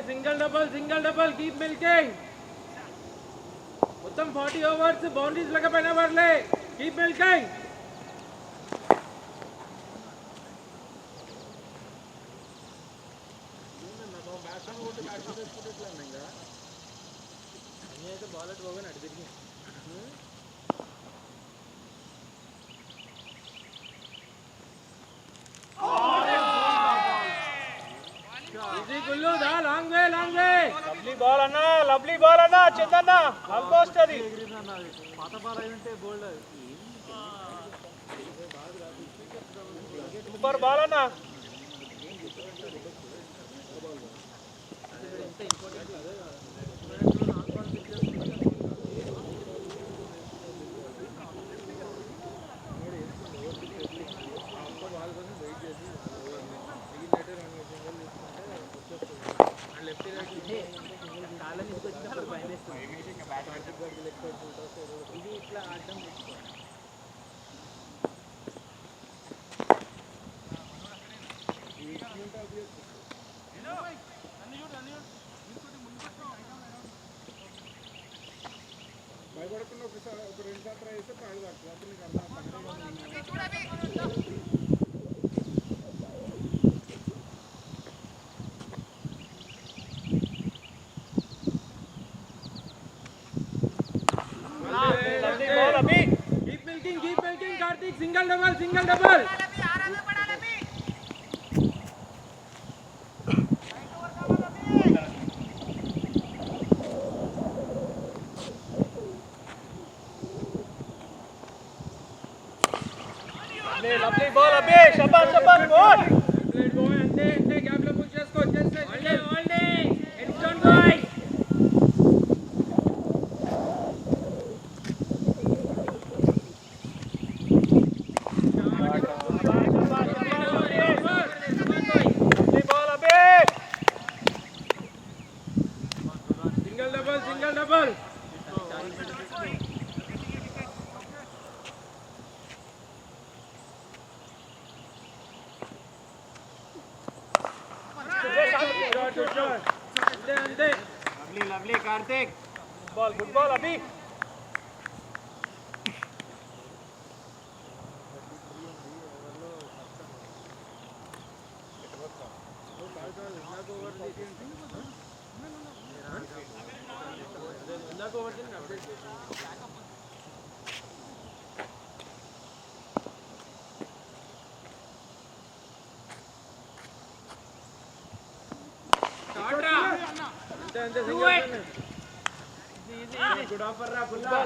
Single double keep milking. మొత్తం 40 overs boundaries లేకపోయినా పర్లే, కీప్ మిల్కింగ్. బాలెట్ పోగానే అటు తిరిగి లాంగ్ వే లవ్లీ బాల్ అన్నా చందన్న ఆల్మోస్ట్ అది పాత బాల్ అయింటే బోల్డ్. సూపర్ బాల్ అన్నా. ఇది ఇట్లా అర్థం భయపడకుండా ఒకసారి ఒక 2 సార్లు వేస్తే పాడు పడుతుంది. అప్పుడు నీకు అర్థం keep milking Karthik. Single double. lovely ball abhi shabash ball. Let's go ante gap lo push chesko just all day it's on boy. Single double. Lovely Karthik. Good ball abhi.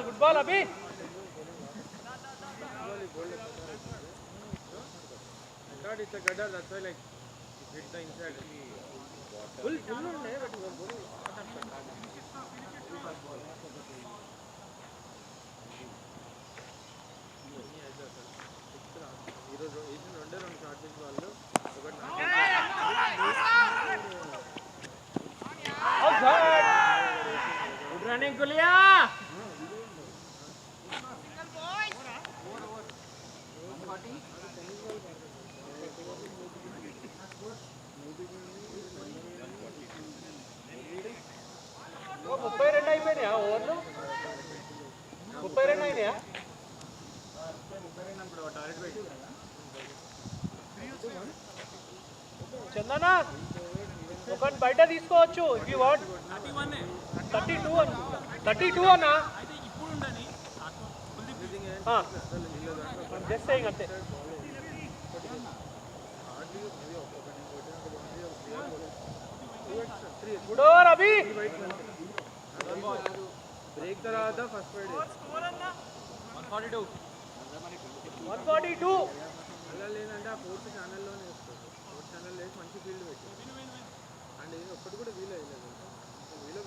Good ball abhi. God, it's a gutter. That's why, like, it hit the inside. Full on there, but good running, Kulia. Chandana ఒకటి బయట తీసుకోవచ్చు if you want. 32 అన్నా just saying అంతే. Good over అభి. Break తర్వాత first ride 142 అలా లేదంటే ఆ fourth ఛానల్లోనే వేస్తారు. ఫోర్త్ ఛానల్ వేసి మంచి ఫీల్డ్ పెట్టారు. అండ్ ఒక్కటి కూడా వీలు అయ్యలేదు. వీలు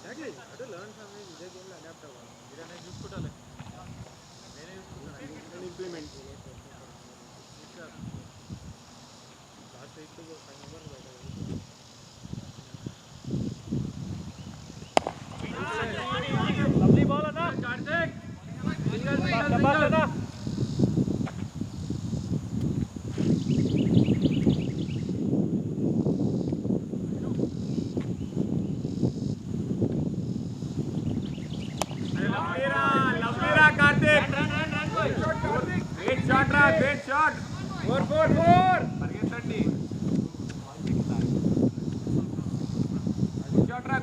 ఎగ్జాక్ట్లీ అటు లర్న్ ఫ్రమ్ ఇదే గేమ్లో అడాప్ట్ అవ్వాలి. మీరు అనేది చూసుకుంటారు. నేనే చూసుకుంటాను ఇంప్లిమెంట్ లాస్ట్ 8 to 5 మెంబర్స్ బయట. లవ్లీ బాల్ అన్నా కార్తిక్ సింగల్ అన్నా. షాట్ 4 పరిగెత్తండి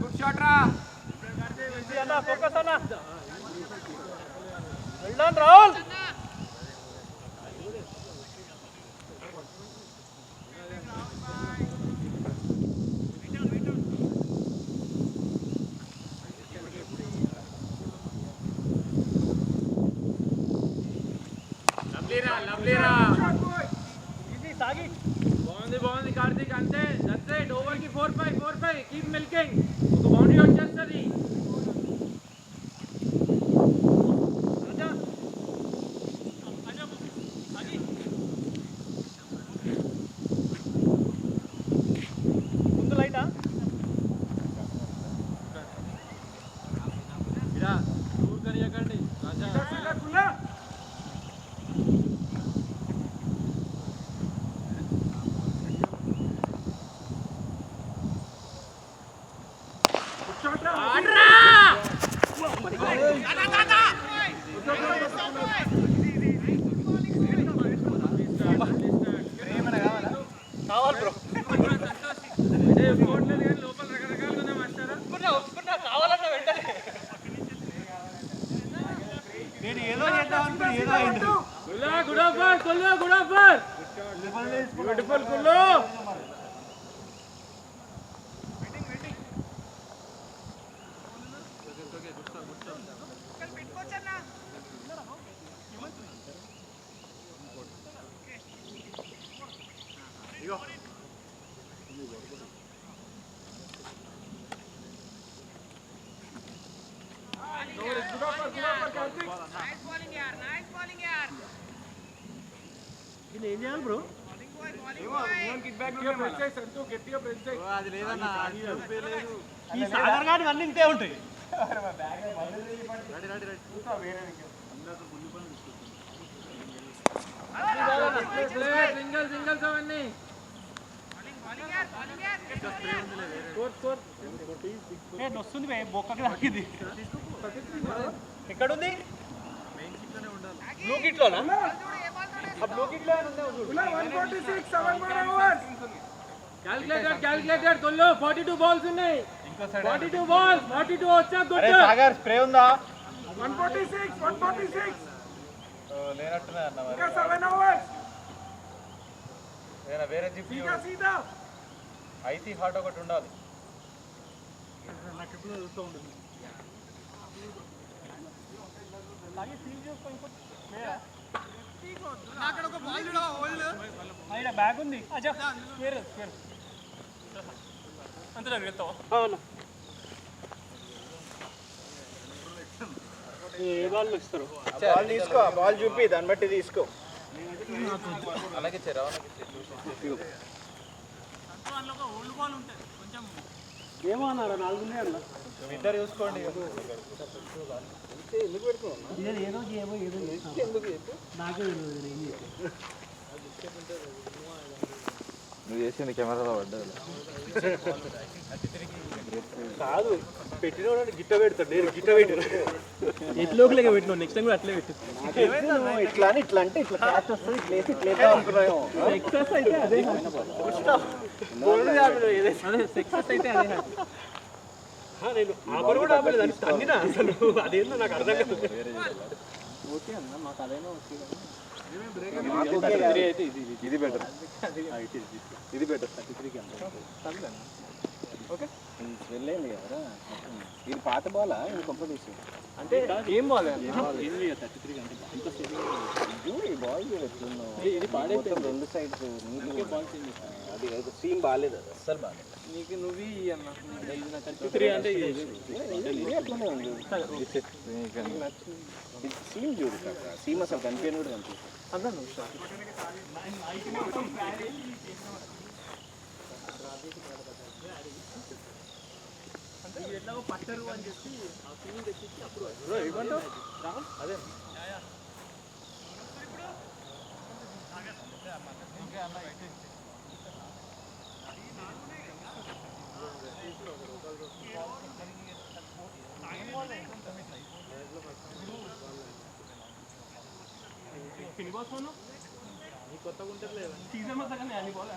గుడ్ షాట్ రా అన్న ఫోకస్ అన్న వెల్ డన్ రాహుల్ లవ్లీరా ఈజీ సాగి బాగుంది కార్తీక్ అంతే దట్స్ ఇట్ ఓవర్ కి 4-5 కీప్ మిల్కింగ్ ఒక బౌండరీ వచ్చేస్తుంది ముందు లైటా ఇరా దూర్ కరియకండి రాజా కావాలి బ్రో లోపల రకరకాలుగా మాస్టారా ఒప్పుకున్నా కావాలన్నా వెంటనే నేను ఏదో చేద్దాం అనుకుని ఏదో అయింది గుడ్ ఆఫర్ బ్యూటిఫుల్ కుల్లు దీన్ని ఏం చేయాలి బ్రో అది లేదన్నా ఈ సాగర్ గాని అన్నీ ఇంతే ఉంటాయి సింగల్స్ అవన్నీ వస్తుంది బొక్కకి తాకింది ఎక్కడుంది బ్లూ కిట్ లోనా బ్లూ కిట్ లో క్యాల్కులేటెడ్ తొల్లు 42 బాల్స్ ఉన్నాయి 42 బాల్స్ 42 వచ్చా గుడ్ సాగర్ స్ప్రే ఉందా 146 లేనట్టున్నా అన్న మరి ఇంకా 7 hours వేరే జిప్ సీదా ఐసీ హాట్ ఒకటి ఉండాలి బ్యాగ్ ఉంది అంతే వెళ్తావా ఏ బాల్ ఇస్తారు బాల్ తీసుకో బాల్ చూపి దాన్ని బట్టి తీసుకో అలాగే చెరా ఏమో అన్నారా 4 ఉన్నాయి అన్న ఇద్దరు చూసుకోండి ఎందుకు పెడుతున్నావు ఏదో ఏదో ఎందుకు నాకే నువ్వు చేసింది కెమెరాలో పడ్డది కాదు పెట్టిన గిట్ట పెడతాడు నేను గిట్ట పెట్టిన ఎట్లోకి పెట్టినా నెక్స్ట్ టైం కూడా అట్లే పెట్టు ఇట్లా అని ఇట్లా అంటే ఇట్లా క్యాచ్ వస్తుంది ఇట్లా వేసి ఇట్లా అనుకున్నాము సక్సెస్ అయితే అదే అదే సక్సెస్ అయితే అదే నేను ఆపరు కూడా ఆపలేదు అని తగ్గినా అసలు అదేందో నాకు అర్థం కాదు ఓకే అన్న మాకు అదైనా ఓకే ఇది బెటర్ ఇది బెటర్ 33కి ఓకే వెళ్ళేయండి కదరా ఇది పాత బాలా ఇది గొప్ప తీసి అంటే ఏం బాల్ ఈ బాల్ ఎట్లున్నావు ఇది పాడైపోయింది 2 సైడ్స్ నీకే బాల్ చేంజ్ అది సీమ్ బాగాలేదు అది అస్సలు బాగాలేదు నీకు నువ్వు అన్న 33 అంటే ఇది అట్లనే ఉంది ఇది సీమ్ చూడు సీమ్ అసలు కనిపించని కూడా కనిపిస్తుంది అదే ఎట్లా పట్టరు అని చెప్పి ఆ ఫీల్ తెచ్చి అప్పుడు అదే ఫినిబాస్ కొత్తగా ఉంటుంది లేదా సీజన్ మొత్తం కానీ అన్ని బాల్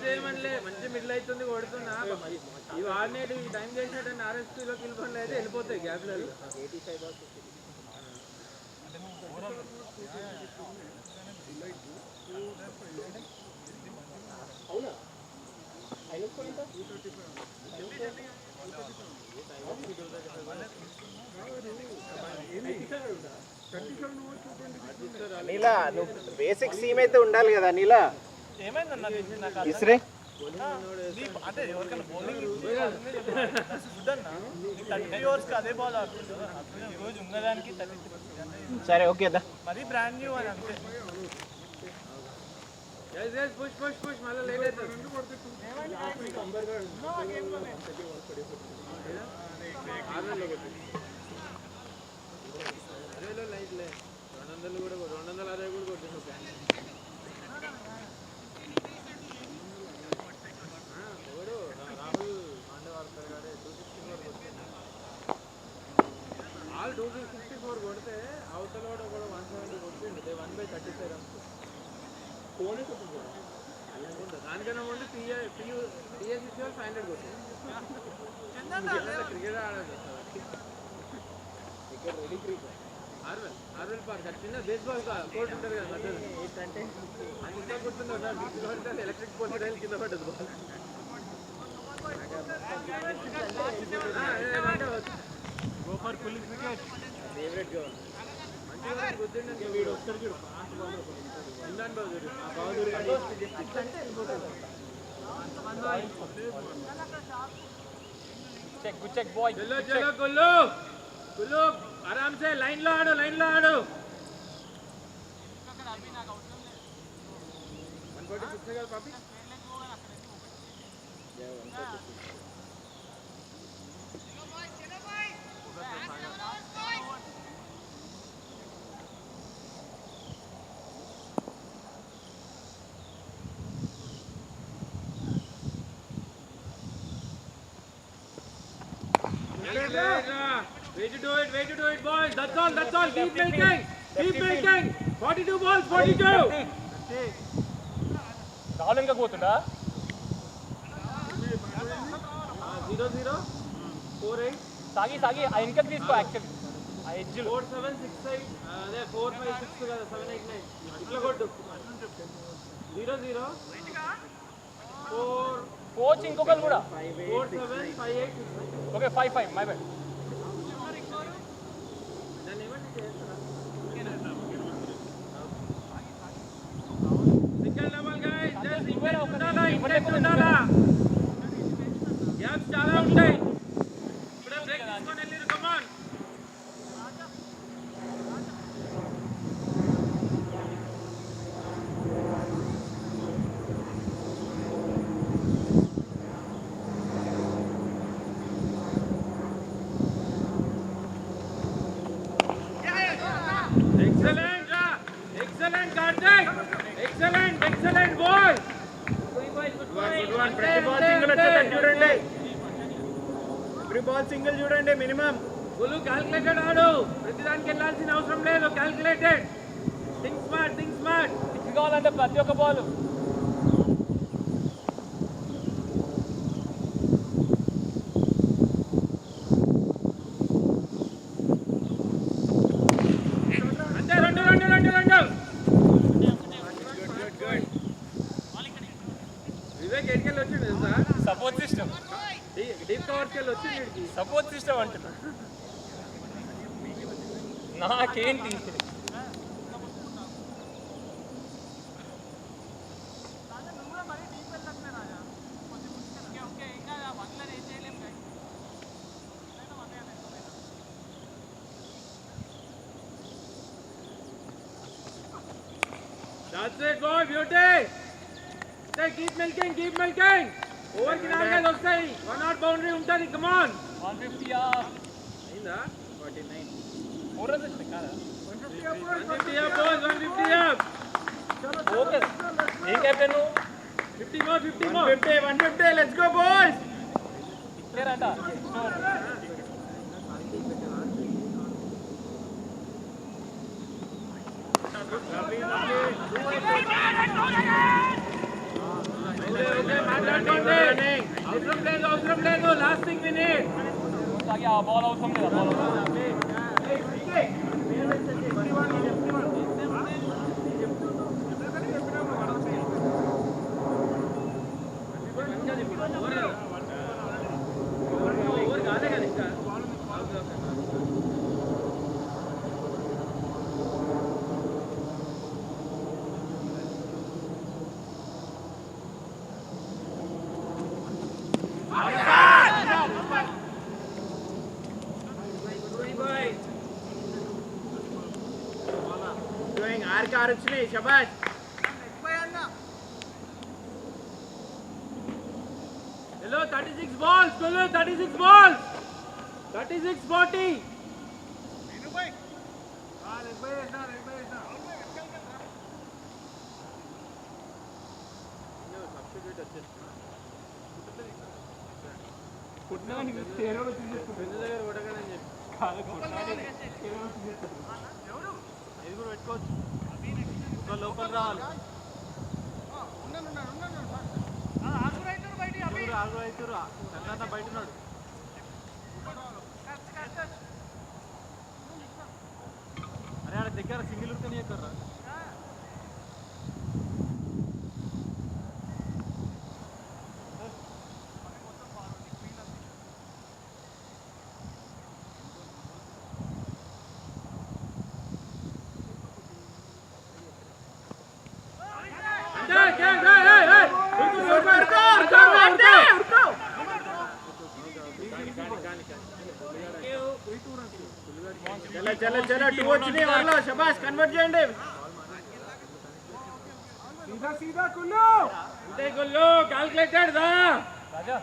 చేయమనిలే మంచి మిడిల్ అవుతుంది కొడుతున్నా ఇవి ఆడినేటి ఈ టైం చేసినట్టు ఆర్ఎస్పీలోకి వెళ్ళిపోయిన అయితే వెళ్ళిపోతాయి గ్యాప్లలో. అవునా నీలా నువ్వు బేసిక్ సీమ్ అయితే ఉండాలి కదా నీలా ఇస్రే అంటే ఎవరికైనా బౌలింగ్ థర్టీ ఓవర్స్కి అదే బాల్ ఆడుతుంటారు రోజు ఉన్నదానికి 33 సరే ఓకే దా మరీ బ్రాండ్ న్యూ అని అంతే. పుష్ పుష్ పుష్ మళ్ళీ లేట్ అవుతుంది. అరేలో లైట్లే 200 కూడా 260 కూడా కొట్టింది ఎవరు రాహుల్ పాండవార్కర్ గారే 264 కొట్టింది. ఆల్ 264 కొడితే అవతల కూడా 170 కొట్టింది. 1/35 రన్స్. దానికన్నా ముందు పిఎస్సి 500 కొట్టింది. క్రికెట్ ఆడదు ఆర్వెల్ పార్క్ చిన్న బేస్బాల్ కోర్ట్ ఉంటుంది కదా మధ్యలో ఏంటంటే అంత కొడుతుందో సార్ ఎలక్ట్రిక్ పోల్ కింద పడ్డది బాల్. ఫేవరెట్ గా మంచిగా గుర్తుండే వీడు వస్తారు చూడు ఇమ్రాన్ బహదూర్ చెక్ బాయ్ చలో చలో గుల్లు గుల్లు ఆరామ్ సే లైన్ లో ఆడు 146 కదా పాపి. Way to do it, boys. That's all. Keep making. 42 balls, 42. Rahul ఇంకా పోతుందా 0-0, 4-8, సాగి ఆ ఇంకా తీసుకో యాక్చువల్లీ ఆ ఎడ్జ్ 4-7-6-8, అదే 4-5-6 కదా 7-8-9 ఇట్లా కొట్టు 0-0, 4 కోచ్ ఇంకొకరు కూడా 4-7-5-8-6-9. Okay 5 my bad. దాన్ని ఏమంటే చేస్తారా single double guys just inter ఉండాలా గ్యాప్స్ చాలా ఉంటాయి. ఇప్పుడే బ్రేక్ తీసుకొని వెళ్ళిరు. కమాన్ excellent Karthik, excellent boy. ప్రతి బాల్ సింగిల్ వచ్చేటట్టు చూడండి. ఎవ్రీ బాల్ సింగిల్ చూడండి మినిమం. గులు క్యాల్కులేటెడ్ ఆడు, ప్రతిదానికి వెళ్ళాల్సిన అవసరం లేదు. Calculated, think smart. ఇది కావాలంటే ప్రతి ఒక్క బాల్ అంతే. రెండు వివేక్ ఎడికెళ్ళి వచ్చిండు తెలుసా, సపోర్ట్ సిస్టమ్ డీప్ కవర్స్కి వెళ్ళి వచ్చింది వీడికి. సపోర్ట్ సిస్టమ్ అంటున్నా. నాకేంటి That's it, boy, beauty. Say, keep milking. Over కి 4 వస్తాయి. 1 out boundary ఉంటుంది. Come on. 150 అయిందా? 49. 4 రన్స్ వచ్చినాయి కాదా 150 up, boys. 150 up. ఓకే ఏం captain 50 more. 150 let's go boys. దగ్గరంట అవసరం లేదు లాస్ట్ థింగ్ వి నీడ్ ఆ బాల్ అవసరం లేదా బాల్ వచ్చినాయి శబాష్ Hello, 36 balls, Kulu, 36 balls. 36-40. లోపల రావాలి ఆగు అవుతురు చంద్రన్న బయట ఉన్నాడు అరే ఆడ దగ్గర సింగిల్ ఉడికని ఎక్కర్రా చలో చలో టూ వచ్చినాయి వాళ్ళు శబాష్ కన్వర్ట్ చేయండి సీదా సీదా కుల్లు అంతే కుల్లు క్యాల్కులేటెడ్ దా రాజా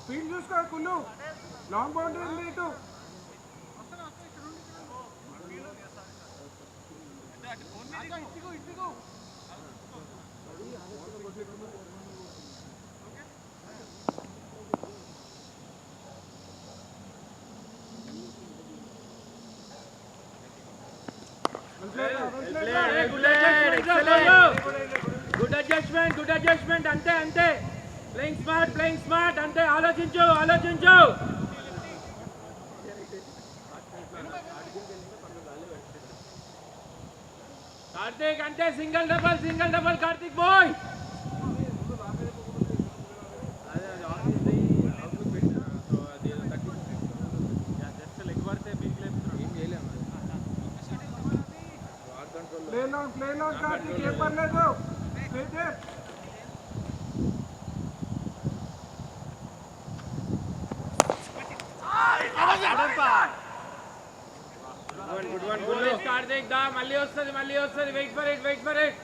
ఫీల్డ్ చూసుకో కుల్లు లాంగ్ బౌండరీ ఉంది ఇటు గుడ్ అడ్జస్ట్మెంట్ అంతే అంతే ప్లేయింగ్ స్మార్ట్ అంతే ఆలోచించు కార్తీక్ అంతే single double Karthik boy play long Karthik ఏం పర్లేదు కార్తీక్ దా మళ్ళీ వస్తుంది వెయిట్ ఫర్ ఇట్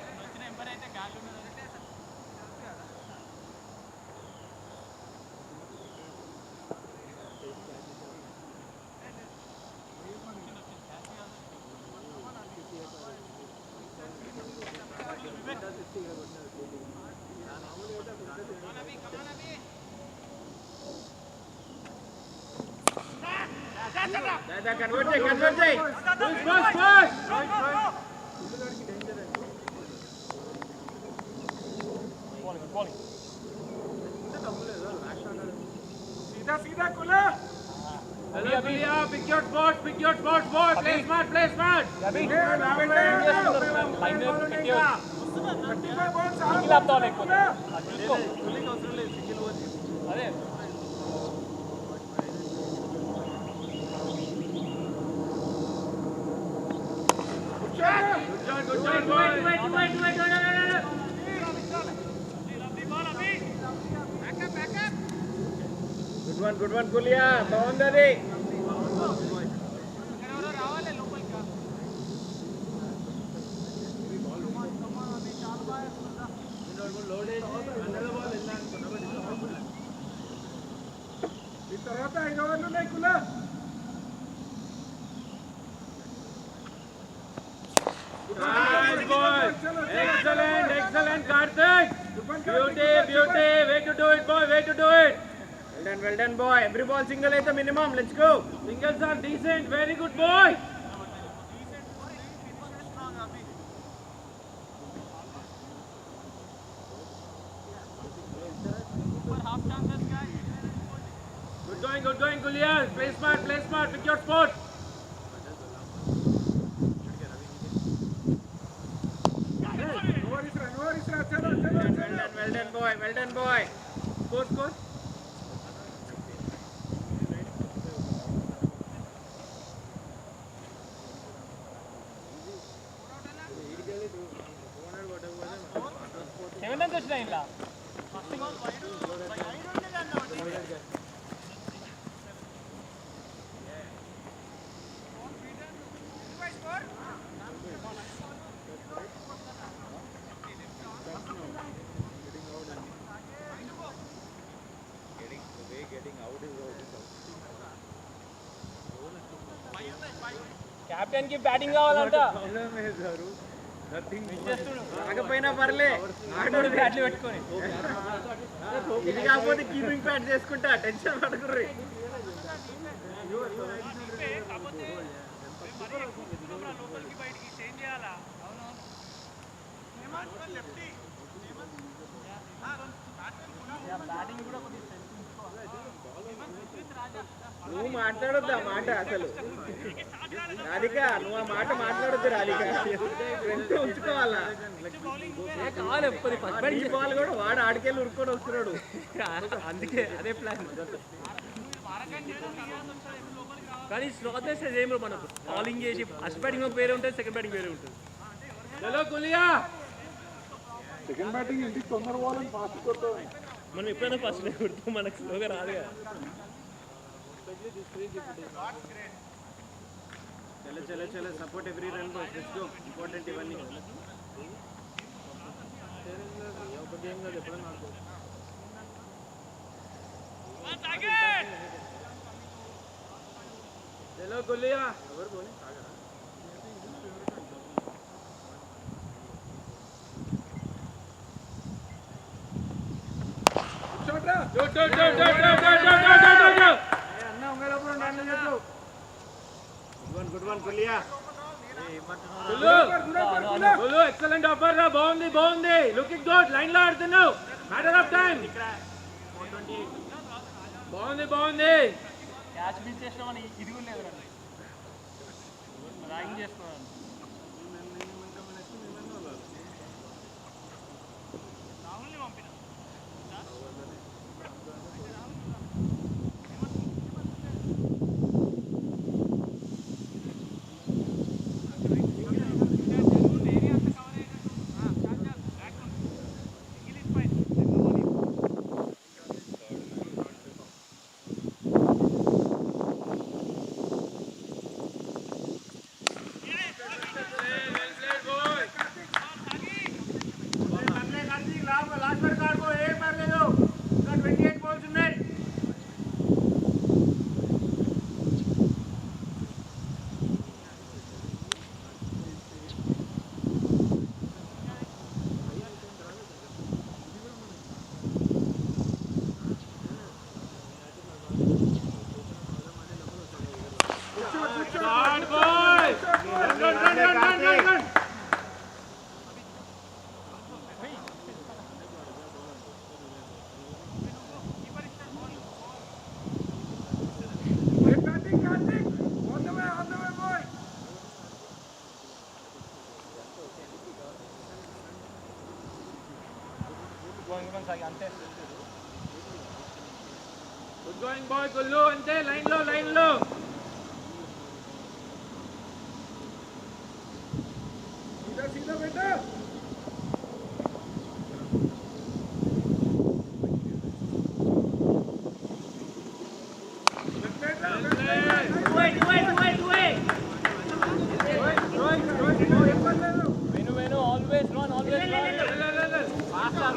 కన్వర్ట్ చేయి సీదా సీదా కుల్లు pick your spots boy play smart అదే good job wait good one Kuliya బాగుంది ఈ తర్వాత 5 ఓవర్లు ఉన్నాయి కుల్లు excellent Karthik beauty way to do it boy way to do it Well done, boy. Every ball single is the minimum. Let's go. Singles are decent. Very good, boy. Good going, Gulia. Play smart, pick your spot. Well done, boy. Score. ఏమంటే వచ్చినా ఇలా captain కి batting కావాలంట రాకపోయినా పర్లే ఆడోడు బ్యాట్లు పెట్టుకొని ఇది కాకపోతే కీపింగ్ ప్యాడ్ చేసుకుంటా టెన్షన్ పడకుర్రి నువ్వు మాట్లాడొద్దు ఆ మాట అసలు రాధిక నువ్వు ఆ మాట మాట్లాడొద్దు రాధిక వెంటనే ఉంచుకోవాలా ఈ బాల్ కూడా వాడు ఆడికెళ్ళి ఉరుక్కొని వస్తున్నాడు అందుకే అదే ప్లాన్ కానీ స్లోనెస్ ఏం మనకు బౌలింగ్ చేసి ఫస్ట్ బ్యాటింగ్ వేరే ఉంటుంది సెకండ్ బ్యాటింగ్ వేరే ఉంటుంది చలో గులియా సెకండ్ బ్యాటింగ్ ఇంటికి తొందర పోవాలని ఫాస్ట్ కొడతాం. మనం ఎప్పుడైనా ఫస్ట్ కొడుతాం మనకు స్లోగా రాదు కదా చలో support every run let's go important ఇవన్నీ చలో గులియా గుడ్ వన్ కొలియా గులు ఎక్సలెంట్ ఆఫర్ రా బాగుంది లుకింగ్ గుడ్ లైన్ లో ఆడుతున్నావు మ్యాటర్ ఆఫ్ టైం బాగుంది క్యాచ్ మిస్ చేసినామని ఇది కూడా లేదు ర్యాగింగ్ చేస్తున్నాను రాహుల్ని పంపిన అంతే గుడ్ గోయింగ్ బాయ్ గుల్లు అంతే లైన్ లో సీదా బేటా Venu, always run. Faster.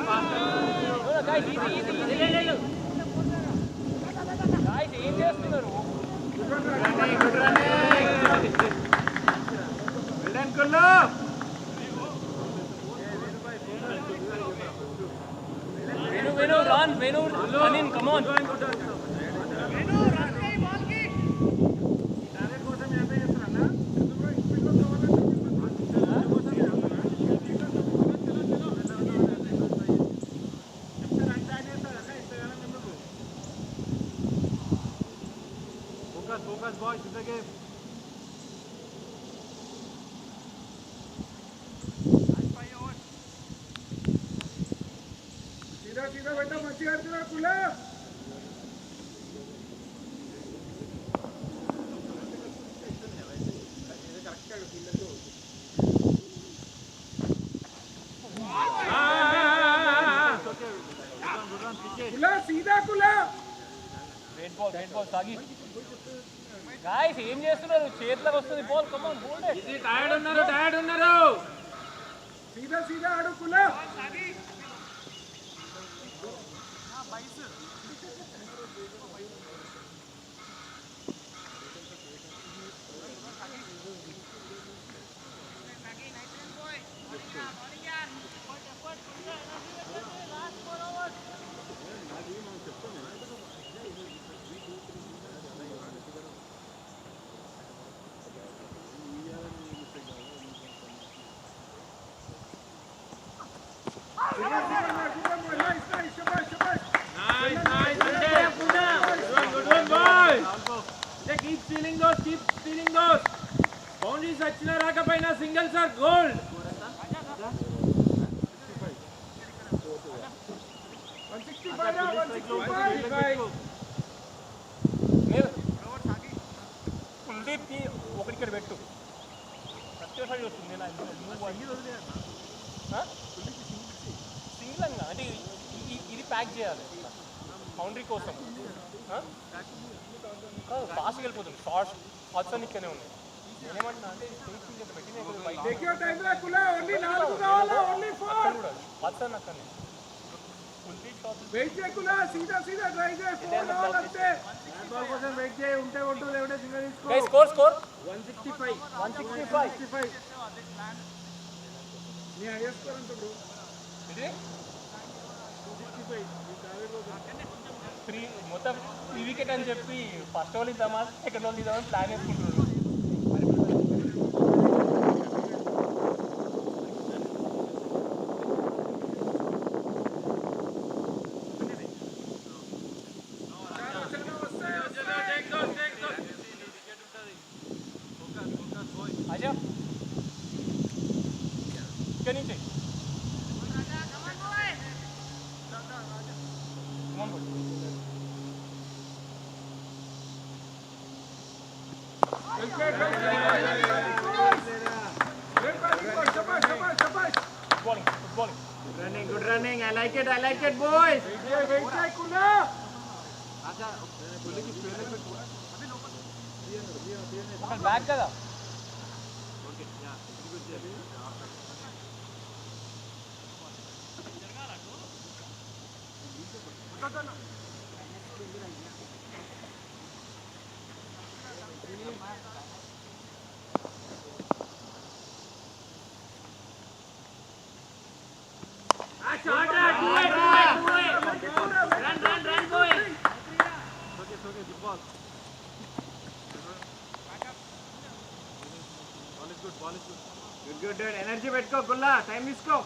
No, guys, easy. Guys, ఏం చేస్తున్నారు? Venu, run in, come on. focus boys in the game. सीधा सीधा बेटा मच्छी आती है कुला कुला सीधा कुला Great ball, Sagi. Guys, ఏం చేస్తున్నారు చేతులకు వస్తుంది ball come on hold it ఇది టైర్డ్ ఉన్నారు सीधा सीधा आड़ो कुला keep stealing those boundaries వచ్చినా రాకపోయినా సింగిల్స్ ఆర్ గోల్డ్ 165 కుల్దీప్ కి ఒకటి ఇక్కడ పెట్టు ప్రత్యేకంగా వస్తుంది నేను సింగిల్ అంగా అంటే ఇది ప్యాక్ చేయాలి బౌండరీ కోసం ఫాస్ట్గా వెళ్ళిపోతుంది షార్ట్స్ అన్ని ఇక్కడనే ఉన్నాయి నేనేమంటున్నా అంటే देखियो टाइम ला कुला ओनली 4 కావాలా ఓన్లీ 4 వాట్సన్ అక్కడనే కుల్దీప్ షాట్ వెయిట్ చేయ కులా सीधा सीधा ట్రై చేయ 4 బాల్ అంతే బాల్ కోసం వెయిట్ చేయ ఉంటే కొట్టు లేదంటే సింగిల్ తీసుకో గైస్ స్కోర్ 165 నీ హైయెస్ట్ స్కోర్ ఎంత బ్రో ఇది 3 మొత్తం 3 వికెట్ అని చెప్పి ఫస్ట్ ఓవర్ ఇద్దామా సెకండ్ ఓవర్ ఇద్దామని ప్లాన్ చేసుకుంటున్నాడు आजा क्या नीचे Good running. I like it, boys. Wait చేయ కులా बैक కదా Good. Energy పెట్టుకో గుల్లా టైం తీసుకో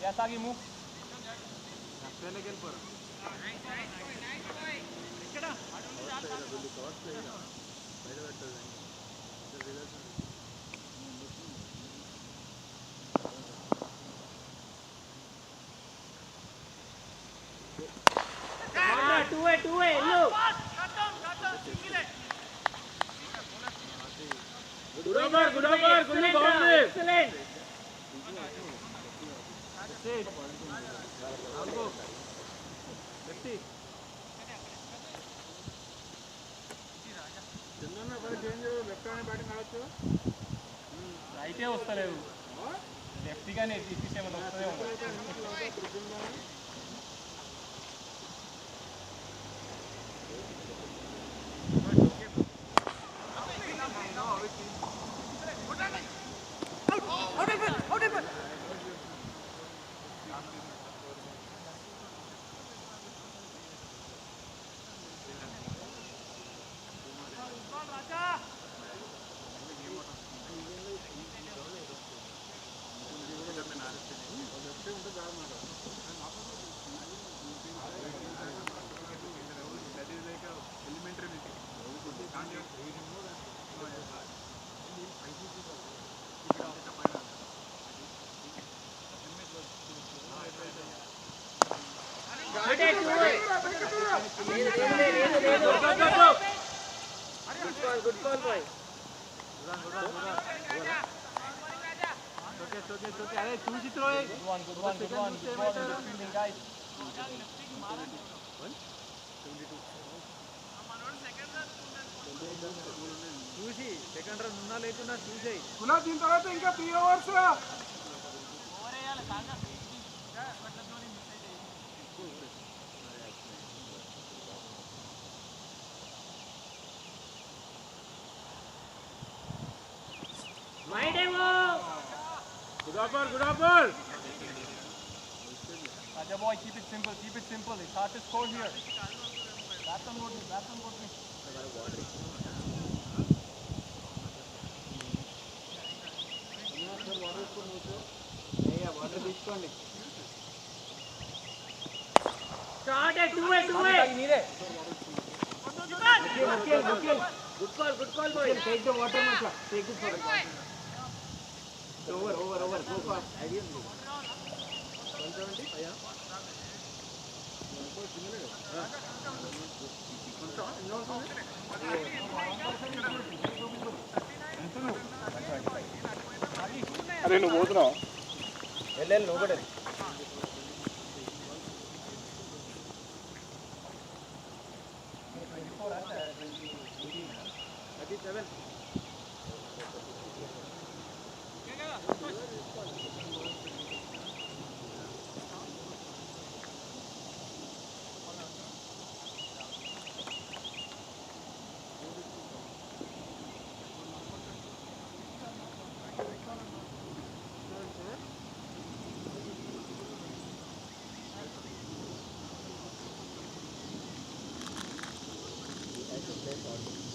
या सागी move two way look good over good boundary excellent Chandanna బాగా చేంజ్ లెఫ్ట్ హ్యాండ్ బ్యాటింగ్ ఆడొచ్చు రైటే వస్తలేవు లెఫ్ట్ గానే తీసేమని వస్తూనే ఉన్నాయి Raja గుడ్ కాల్ బాయ్. అరే చూసి throw Good one. Good ball in the fielding, guys. చూసి సెకండ్ రన్ ఉన్నా లేకున్నా చూసేయి. గులాబ్ దీని తర్వాత ఇంకా 3 overs. Good offer Raja boy, keep it simple. It's hard to score here. That's on good. Water తీసుకోండి. Neere. Good call boy. Take the water మచా. Take it for over go fast. Idea ఉంది. 170 అయ్యా. అరే నువ్వు పోతున్నావు వెళ్ళి లోపడే. Play